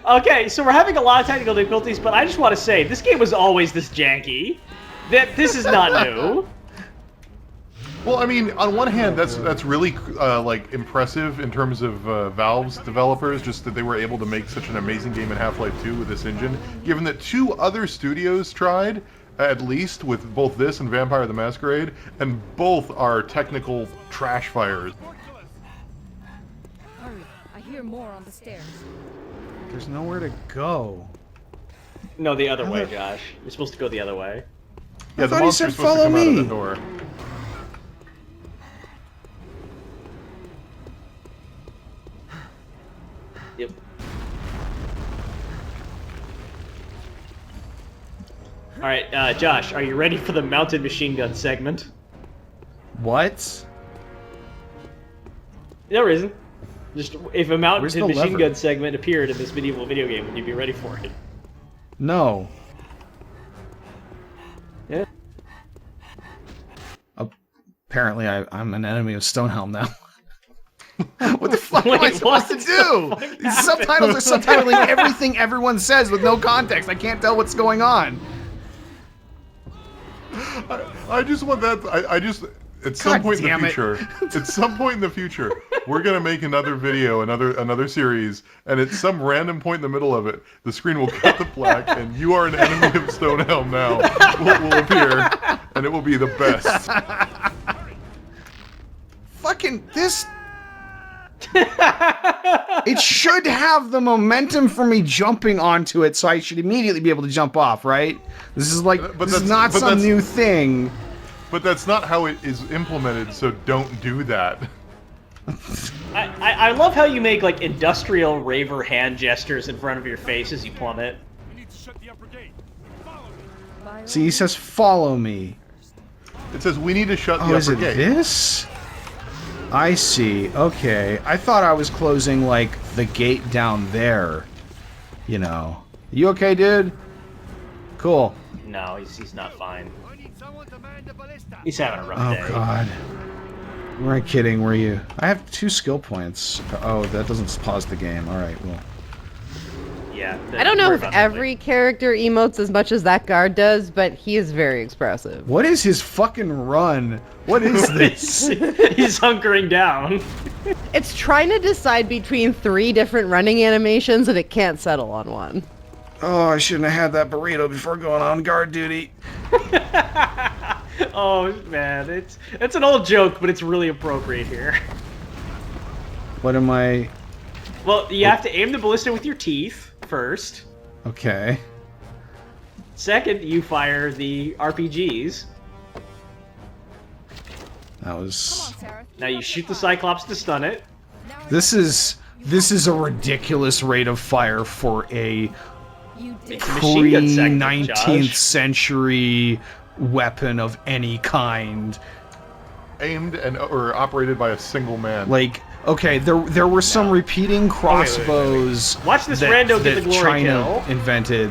Okay, so we're having a lot of technical difficulties, but I just want to say, this game was always this janky. This is not new. Well, I mean, on one hand, that's really like impressive in terms of Valve's developers, just that they were able to make such an amazing game in Half-Life 2 with this engine. Given that 2 other studios tried, at least with both this and Vampire the Masquerade, and both are technical trash fires. Hurry, I hear more on the stairs. There's nowhere to go. No, the other way, Josh. You're supposed to go the other way. Yeah, the thought he monster's said supposed to follow come out of me. the door. Yep. Alright, Josh, are you ready for the mounted machine gun segment? What? No reason. Just, if a mounted Where's the machine lever? gun segment appeared in this medieval video game, would you be ready for it? No. Yeah. Apparently, I'm an enemy of Stonehelm now. What the fuck am I Wait, supposed to what do? the fuck These subtitles are subtitling everything everyone says with no context. I can't tell what's going on. I just want that. I just at some God point in the damn it. future, at some point in the future, we're gonna make another video, another series, and at some random point in the middle of it, the screen will cut to black, and "You are an enemy of Stonehelm now" will appear, and it will be the best. Fucking this. It should have the momentum for me jumping onto it, so I should immediately be able to jump off, right? This is like, But this is that's- not but some that's- new thing. But that's not how it is implemented, so don't do that. I love how you make, like, industrial raver hand gestures in front of your face as you plummet. See, he says, follow me. It says we need to shut Oh, the is upper it gate. this? I see. Okay. I thought I was closing, like, the gate down there. You know. You okay, dude? Cool. No, he's not fine. He's having a rough Oh, day. God. You weren't kidding, were you? I have 2 skill points. Oh, that doesn't pause the game. Alright, well. Yeah. I don't know worry if about that every character emotes as much as that guard does, but he is very expressive. What is his fucking run? What is this? later. He's hunkering down. It's trying to decide between 3 different running animations, and it can't settle on one. Oh, I shouldn't have had that burrito before going on guard duty. Oh man, it's an old joke, but it's really appropriate here. What am I... Well, you have to aim the ballista with your teeth first. Okay. Second, you fire the RPGs. That was... Now you shoot the Cyclops to stun it. This is a ridiculous rate of fire for a It's a machine gun segment, pre-19th Josh. century weapon of any kind. Aimed and or operated by a single man. Like, okay, there were some repeating wait. crossbows. Watch this that, rando get that the glory China kill. invented.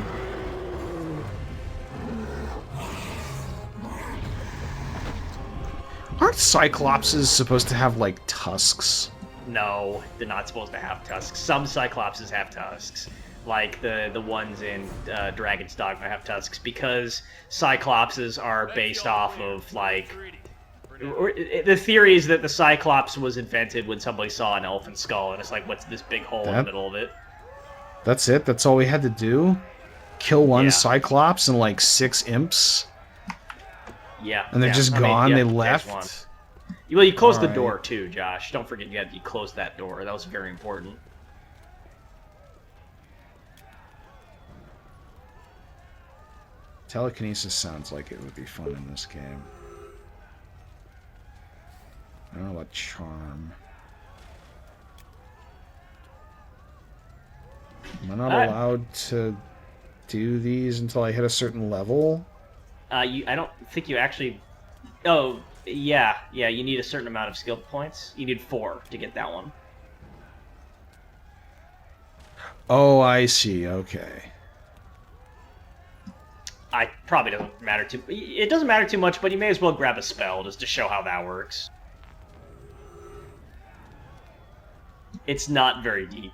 Aren't Cyclopses supposed to have, like, tusks? No, they're not supposed to have tusks. Some Cyclopses have tusks. Like the ones in Dragon's Dogma have tusks, because Cyclopses are based off of, like... The theory is that the Cyclops was invented when somebody saw an elephant skull, and it's like, what's this big hole in the middle of it? That's it? That's all we had to do? Kill one Yeah. Cyclops and, like, 6 imps? Yeah. And they're yeah, just I mean, gone? yeah, They there's left? one. Well, you closed the Alright. door, too, Josh. Don't forget you closed that door. That was very important. Telekinesis sounds like it would be fun in this game. I don't know about charm. Am I not allowed to do these until I hit a certain level? I don't think you actually... Oh, yeah, you need a certain amount of skill points. You need 4 to get that one. Oh, I see. Okay. I probably doesn't matter too... It doesn't matter too much, but you may as well grab a spell just to show how that works. It's not very deep.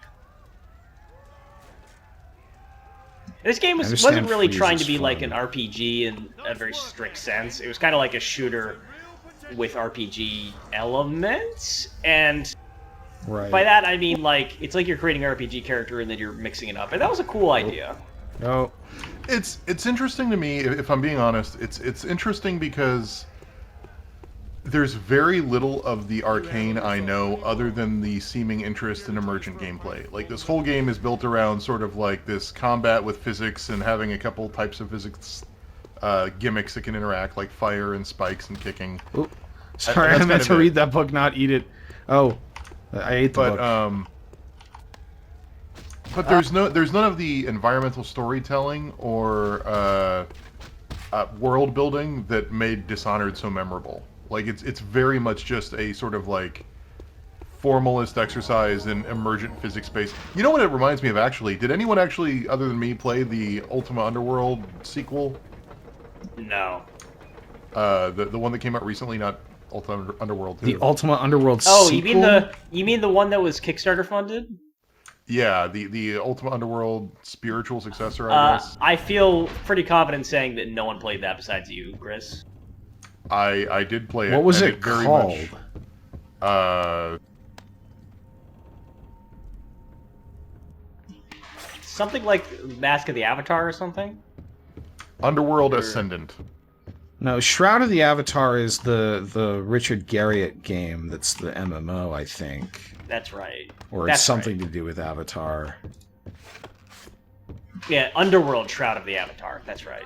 This game I wasn't understand really freeze trying is to be like an fun. RPG in a very strict sense. It was kind of like a shooter with RPG elements, and Right. by that I mean like it's like you're creating an RPG character and then you're mixing it up, and that was a cool idea. Oh. It's interesting to me, if I'm being honest. It's interesting because there's very little of the arcane I know other than the seeming interest in emergent gameplay. Like, this whole game is built around sort of like this combat with physics and having a couple types of physics gimmicks that can interact, like fire and spikes and kicking. Ooh. Sorry, I meant to read that book, not eat it. Oh, I ate the book. But there's none of the environmental storytelling or world building that made Dishonored so memorable. Like, it's very much just a sort of like formalist exercise in emergent physics space. You know what it reminds me of, actually? Did anyone actually, other than me, play the Ultima Underworld sequel? No. The one that came out recently, not Ultima Underworld 2. The Ultima Underworld Oh, sequel? you mean the one that was Kickstarter funded? Yeah, the Ultima Underworld spiritual successor, I guess. I feel pretty confident saying that no one played that besides you, Chris. I did play it. What was and it very called? Much, Something like Mask of the Avatar or something? Underworld Ascendant. No, Shroud of the Avatar is the Richard Garriott game that's the MMO, I think. That's right. Or That's it's something right. to do with Avatar. Yeah, Underworld Shroud of the Avatar. That's right.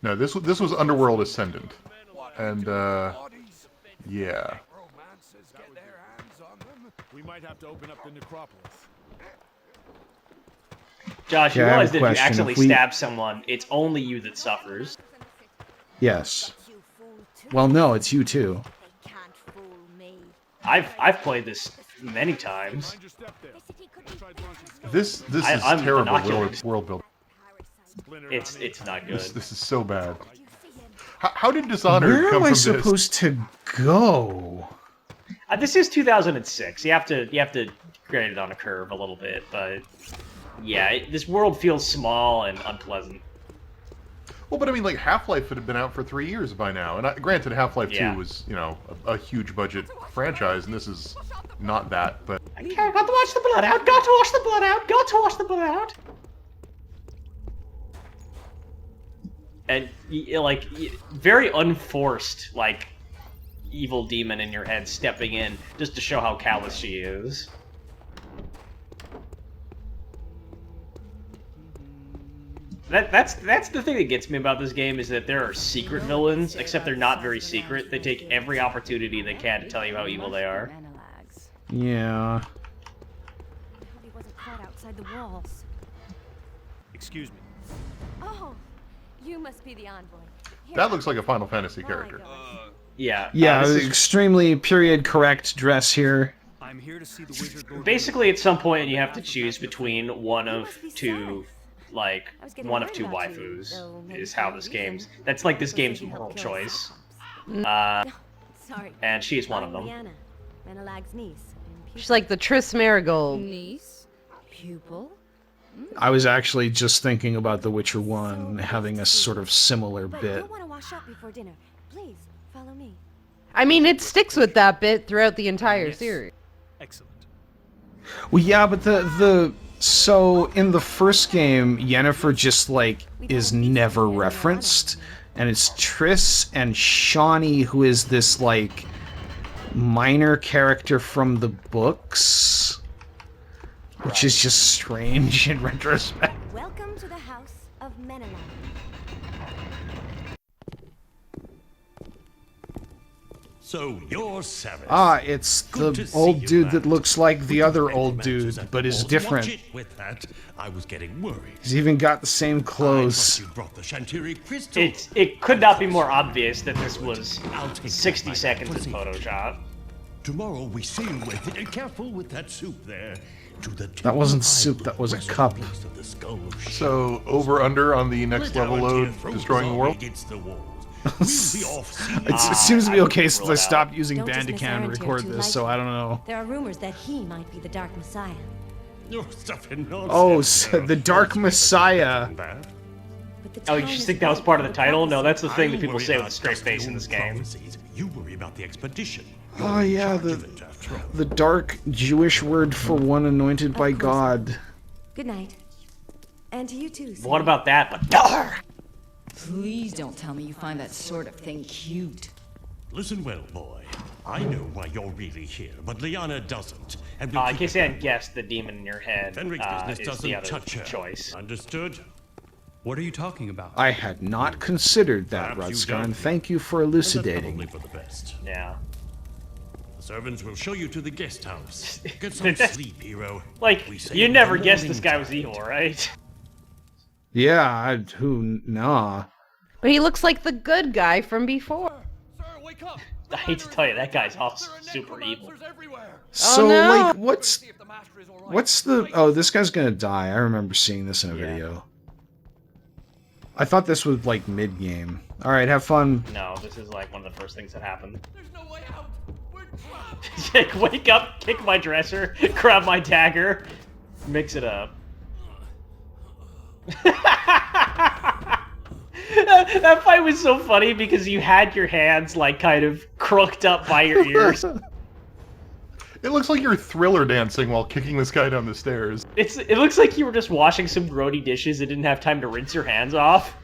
No, this was Underworld Ascendant, and yeah. We might have to open up the necropolis. Josh, you Yeah, I have realize a that if you question. accidentally If we- stab someone, it's only you that suffers. Yes. Well, no, it's you too. They can't fool me. I've played this many times. Mind your step there. This is I'm terrible binoculars. world building. It's not good. This is so bad. How did Dishonored Where come am I from supposed to go? This is 2006. You have to grade it on a curve a little bit, but yeah, this world feels small and unpleasant. Well, but I mean, like, Half-Life had been out for 3 years by now, and granted, Half-Life Yeah. 2 was, you know, a huge budget franchise, and this is not that, but I can't. Got to wash the blood out. Got to wash the blood out. Got to wash the blood out. And like very unforced, like evil demon in your head stepping in just to show how callous she is. That's the thing that gets me about this game, is that there are secret villains, except they're not very secret. They take every opportunity they can to tell you how evil they are. Yeah. He wasn't caught outside the walls. Excuse me. Oh, you must be the envoy. Here, that looks like a Final Fantasy character. Yeah. Yeah, this is extremely period correct dress here. I'm here to see the wizard go. basically at some point you have to choose between one of two, like I was getting one of worried two about you, waifus. though maybe Is how for a this reason. game's. That's like this Because game's they can help moral kill choice. Sorry. And she's one of I'm them. Liana, Menelag's niece. and She's pupil. like the Triss Marigold. Niece? Pupil? I was actually just thinking about The Witcher 1 having a sort of similar But bit. you'll want to wash up before dinner. Please follow me. I mean, it sticks with that bit throughout the entire series. Excellent. Well, yeah, but so in the first game, Yennefer just like is never referenced, and it's Triss and Shawnee who is this like minor character from the books, which is just strange in retrospect. Welcome to the house of Menelag. So you're Saris. Ah, it's Good the to see old you, dude that lad. looks like the other Plenty old matches dude, at but the is balls. different. Watch it with that. I was getting worried. He's even got the same I clothes. thought you brought the Shantiri crystal. It could not be more obvious that this was I'll take 60 my seconds in proceed. Photoshop. Tomorrow we sail with it. Careful with that soup there. To the That wasn't temple soup, I that was a rest cup. place of the skull of Shiva. So, over-under on the next Let level our dear load, thrones destroying the argue world? against the walls. We'll be off sea. It seems to be I okay would since rule I it out. stopped using Don't dismiss Bandicam to Aaron record too this, so I don't know. There are rumors that he might be the Dark Messiah. You're stuffing nonsense. Oh, so the Dark Messiah. That? But the Oh, you town just is think that was built part of on the title? No, that's the thing I that people worry say with about a straight dusty face in old this game. prophecies. You worry about the expedition. Oh yeah, Charge of it, after all. the dark Jewish word for one anointed by course. God. Good night. And to you too, What about that? But dark! Please don't tell me you find that sort of thing cute. Listen well, boy. I know why you're really here, but Liana doesn't. And we'll In keep case it you hadn't guessed, the demon in your head Fenric's business is doesn't the other touch her. choice. Understood? What are you talking about? I had not considered that, Perhaps you Rudscar, and don't. thank you for And that's elucidating. probably for the best. Yeah. The servants will show you to the guest house. Get some sleep, hero. Like, We say you in never the guessed this morning guy was time. evil, right? Yeah, nah. But he looks like the good guy from before. Sir, wake up! I hate to tell you, that guy's also super evil. Everywhere. So, no. like, what's the... Oh, this guy's gonna die. I remember seeing this in a video. I thought this was, like, mid-game. Alright, have fun. No, this is like one of the first things that happen. There's no way out. We're trapped. Like, wake up, kick my dresser, grab my dagger, mix it up. That fight was so funny because you had your hands like kind of crooked up by your ears. It looks like you're thriller dancing while kicking this guy down the stairs. It looks like you were just washing some grody dishes and didn't have time to rinse your hands off.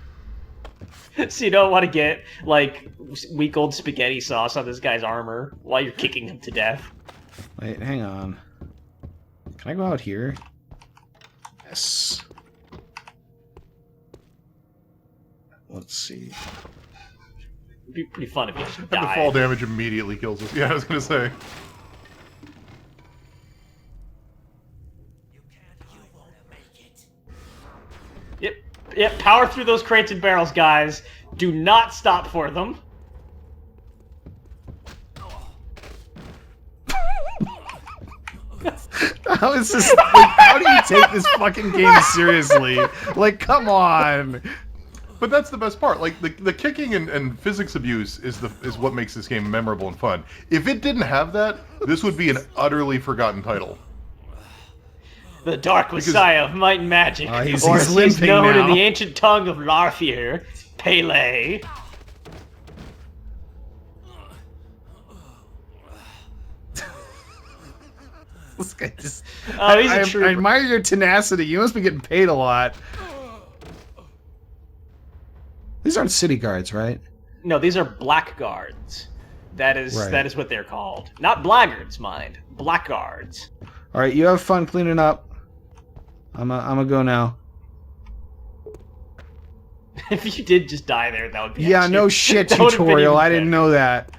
So you don't want to get like week old spaghetti sauce on this guy's armor while you're kicking him to death. Wait, hang on. Can I go out here? Yes. Let's see. It'd be pretty fun if you actually And the died. fall damage immediately kills us. Yeah, I was gonna say. Yep, power through those crates and barrels, guys. Do not stop for them. How is this? Like, how do you take this fucking game seriously? Like, come on. But that's the best part. Like the kicking and physics abuse is what makes this game memorable and fun. If it didn't have that, this would be an utterly forgotten title. The Dark Messiah of Might and Magic, He's or as he's limping known in now. the ancient tongue of Larthir, Pele. This guy just... Oh, he's a I trooper. admire your tenacity. You must be getting paid a lot. These aren't city guards, right? No, these are blackguards. That is Right. what they're called. Not blackguards, mind. Blackguards. All right, you have fun cleaning up. I'm a go now. If you did just die there, that would be Yeah, actually- no shit, that would've been tutorial. even I didn't better. know that.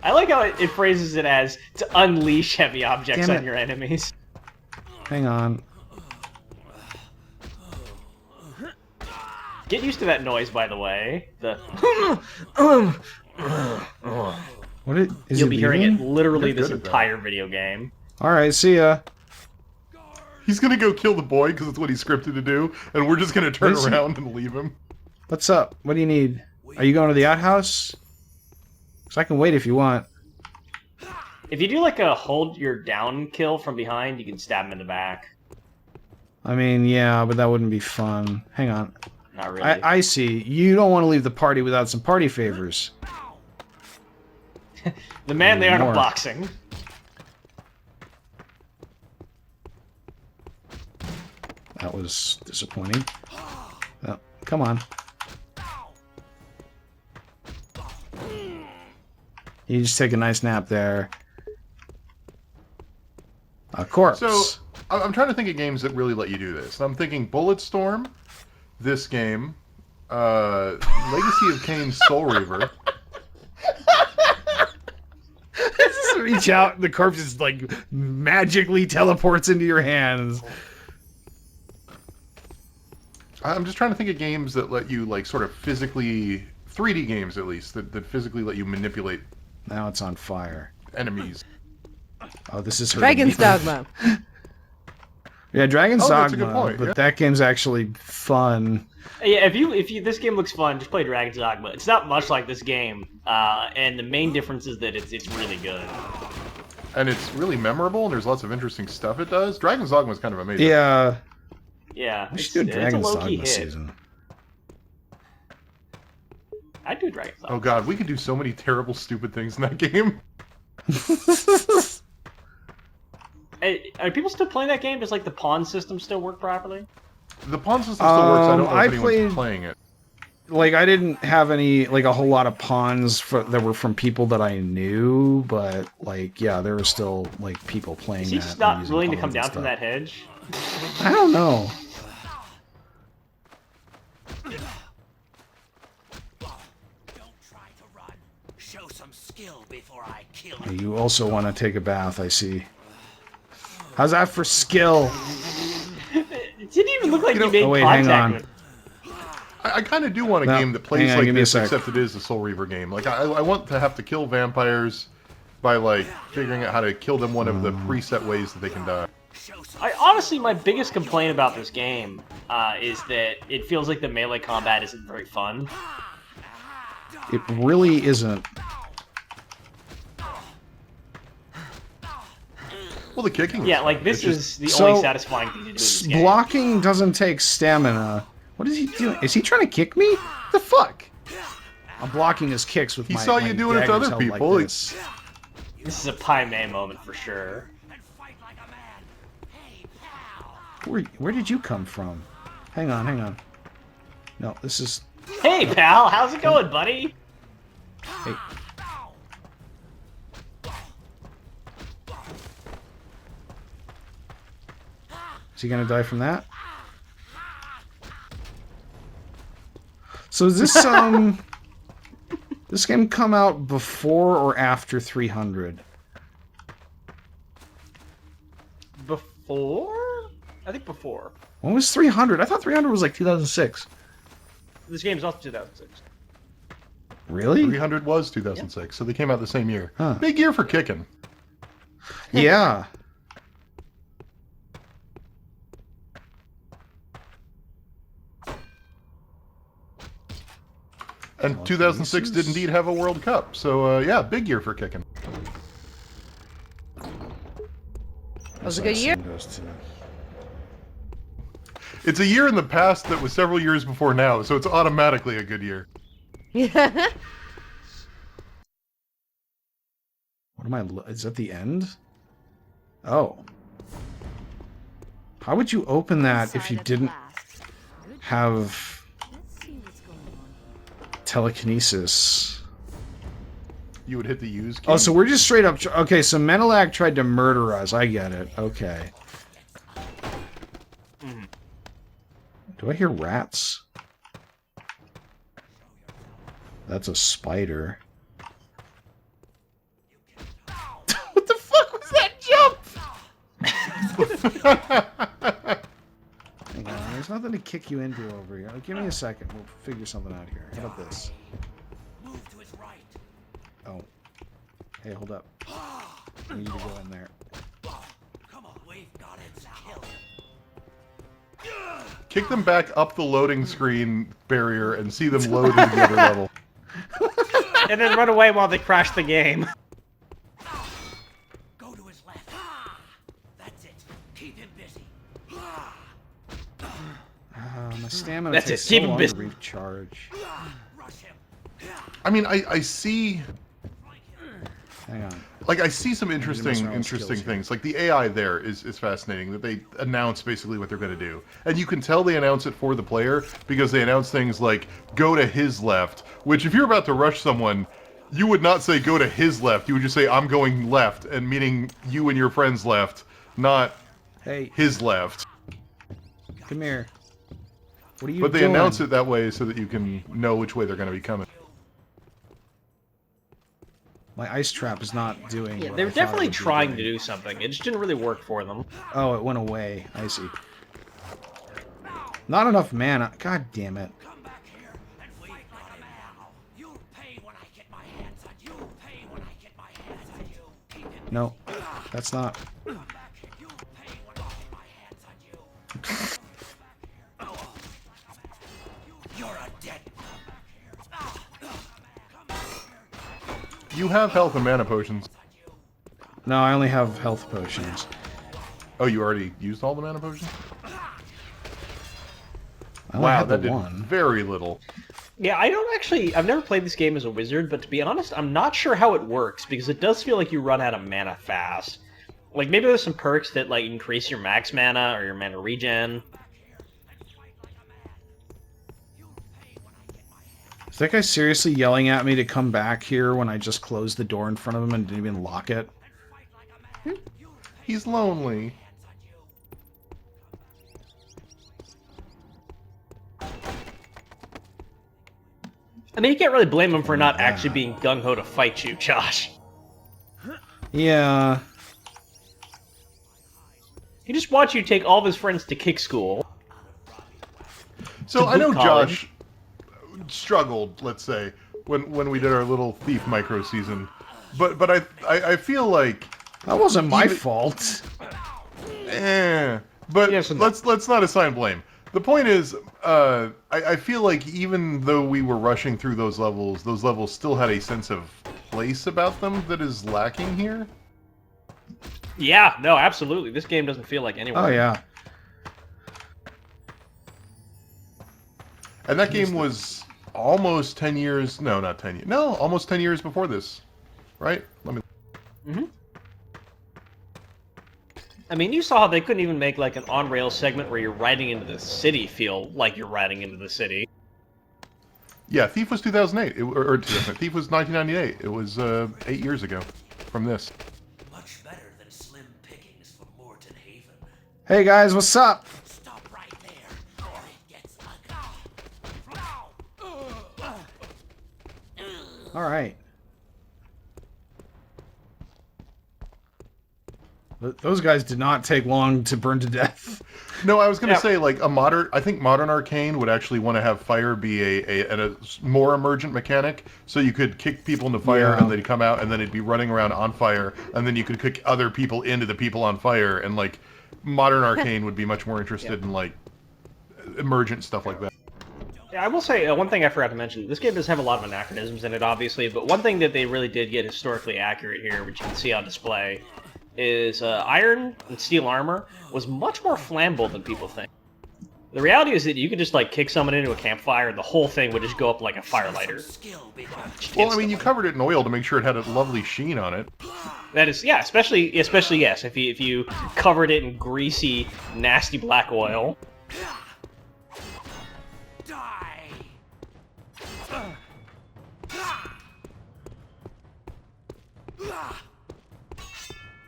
I like how it phrases it as to unleash heavy objects Damn on it. your enemies. Hang on. Get used to that noise, by the way. The What is you'll it be hearing it leaving? literally You're this good at that. entire video game. All right, see ya. He's gonna go kill the boy because it's what he's scripted to do, and we're just gonna turn Is he? around and leave him. What's up? What do you need? Are you going to the outhouse? So I can wait if you want. If you do like a hold your down kill from behind, you can stab him in the back. I mean, yeah, but that wouldn't be fun. Hang on. Not really. I see. You don't want to leave the party without some party favors. The man they aren't More. boxing. That was disappointing. Oh, come on. You just take a nice nap there. A corpse. So I'm trying to think of games that really let you do this. I'm thinking Bulletstorm, this game, Legacy of Kain Soul Reaver. Just reach out, and the corpse just like magically teleports into your hands. I'm just trying to think of games that let you like sort of physically 3D games at least that physically let you manipulate Now it's on fire. enemies. Oh, this is hurting Dragon's me. Dogma. Yeah, Dragon's Oh, Dogma, that's a good point, but yeah. that game's actually fun. Yeah, if you this game looks fun, just play Dragon's Dogma. It's not much like this game, and the main difference is that it's really good. and it's really memorable, and there's lots of interesting stuff it does. Dragon's Dogma was kind of amazing. Yeah. Yeah, We it's, should do a it's a Dragon's low-key Dogma hit. season. I'd do Dragon's Dogma. Oh god, we could do so many terrible, stupid things in that game. Hey, are people still playing that game? Does like the pawn system still work properly? The pawn system still works. I don't know I if anyone's played- playing it. Like, I didn't have any, like, a whole lot of pawns that were from people that I knew, but, like, yeah, there were still, like, people playing Is that. he just and not using willing to pawns come and down from stuff. that hedge? I don't know. Don't try to run. Show some skill before I kill Oh, you also want to take a bath, I see. How's that for skill? It didn't even look like you made oh, wait, hang contact on. with. I kind of do want a No, game that plays hang on, like give me a this, sec. except it is a Soul Reaver game. Like, I want to have to kill vampires by, like, figuring out how to kill them one of the preset ways that they can die. I honestly, my biggest complaint about this game is that it feels like the melee combat isn't very fun. It really isn't. Well, the kicking is Yeah, fun. like this It's is the So, only satisfying thing to do in this game. Blocking doesn't take stamina. What is he doing? Is he trying to kick me? What the fuck? I'm blocking his kicks with He my saw you my doing it to daggers other held like people. this. This is a Pai Mei moment for sure. and fight like a man. Hey, pal. Where did you come from? Hang on, hang on. No, this is... Hey pal, how's it going, buddy? Hey. Is he gonna die from that? So is this this game come out before or after 300? Before? I think before. When was 300? I thought 300 was like 2006. This game's also 2006. Really? 300 was 2006, so they came out the same year. Huh. Big year for kicking. Yeah. And 2006 did indeed have a World Cup, so yeah, big year for kicking. That was a good year. It's a year in the past that was several years before now, so it's automatically a good year. Yeah. What am I... Is that the end? Oh. How would you open that if you didn't have telekinesis? You would hit the use key. Oh, so we're just straight up... Okay, so Menelak tried to murder us. I get it. Okay. Do I hear rats? That's a spider. What the fuck was that jump? Hang on, there's nothing to kick you into over here. Give me a second. We'll figure something out here. How about this? Move to his right. Oh. Hey, hold up. I need to go in there. Come on, we've got it. Kill him. Kick them back up the loading screen barrier and see them load into the other level. And then run away while they crash the game. Go to his left. That's it. Keep him busy. My stamina That's takes it, keep so him long busy. to recharge. Rush him. I mean, I see... Hang on. Like, I see some mess interesting around with skills here. things. Like, the AI there is fascinating, that they announce basically what they're going to do. And you can tell they announce it for the player, because they announce things like, go to his left, which if you're about to rush someone, you would not say go to his left, you would just say, I'm going left, and meaning you and your friend's left, not Hey, his left. come here. What are you But they doing? announce it that way so that you can know which way they're going to be coming. My ice trap is not doing. Yeah, what they I were thought it definitely would be trying to doing. do something. It just didn't really work for them. Oh, it went away. I see. Not enough mana. God damn it. Come back here and we've got him now. You'll pay when I get my hands on you. You'll pay when I get my hands on you. Keep him. No, that's not. Come back here. You'll pay when I get my hands on you. You're a dead. You have health and mana potions. No, I only have health potions. Oh, you already used all the mana potions? I only Wow, had the that did one. very little. Yeah, I don't actually... I've never played this game as a wizard, but to be honest, I'm not sure how it works, because it does feel like you run out of mana fast. Like, maybe there's some perks that, like, increase your max mana or your mana regen. Is that guy seriously yelling at me to come back here when I just closed the door in front of him and didn't even lock it? He's lonely. I mean, you can't really blame him for not actually being gung-ho to fight you, Josh. Yeah. He just wants you to take all of his friends to kick school. So To I know boot college. Josh struggled, let's say, when we did our little thief micro season, but I feel like That wasn't my Even- fault. but Yes and no. let's not assign blame. The point is, I feel like even though we were rushing through those levels still had a sense of place about them that is lacking here. Yeah, no, absolutely. This game doesn't feel like anywhere. Oh, yeah. And that game was almost 10 years... No, not 10 years. No, almost 10 years before this. Right? Let me... I mean, you saw how they couldn't even make, like, an on-rail segment where you're riding into the city feel like you're riding into the city. Yeah, Thief was 2008. Or 2008. Thief was 1998. It was 8 years ago from this. Much better than slim pickings for Morton Haven. Hey, guys, what's up? Stop right there, or it gets ugly. All right. Those guys did not take long to burn to death. No, I was going to Yeah. say, like, I think Modern Arcane would actually want to have fire be a more emergent mechanic, so you could kick people into fire, Yeah. and they'd come out, and then it'd be running around on fire, and then you could kick other people into the people on fire, and, like, Modern Arcane would be much more interested in, like, emergent stuff like that. Yeah, I will say, one thing I forgot to mention, this game does have a lot of anachronisms in it, obviously, but one thing that they really did get historically accurate here, which you can see on display, is iron and steel armor was much more flammable than people think. The reality is that you could just, like, kick someone into a campfire and the whole thing would just go up like a firelighter. Skill behind Well, I mean, you covered it in oil to make sure it had a lovely sheen on it. That is, yeah, especially yes, if you covered it in greasy, nasty black oil. die.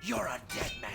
You're a dead man.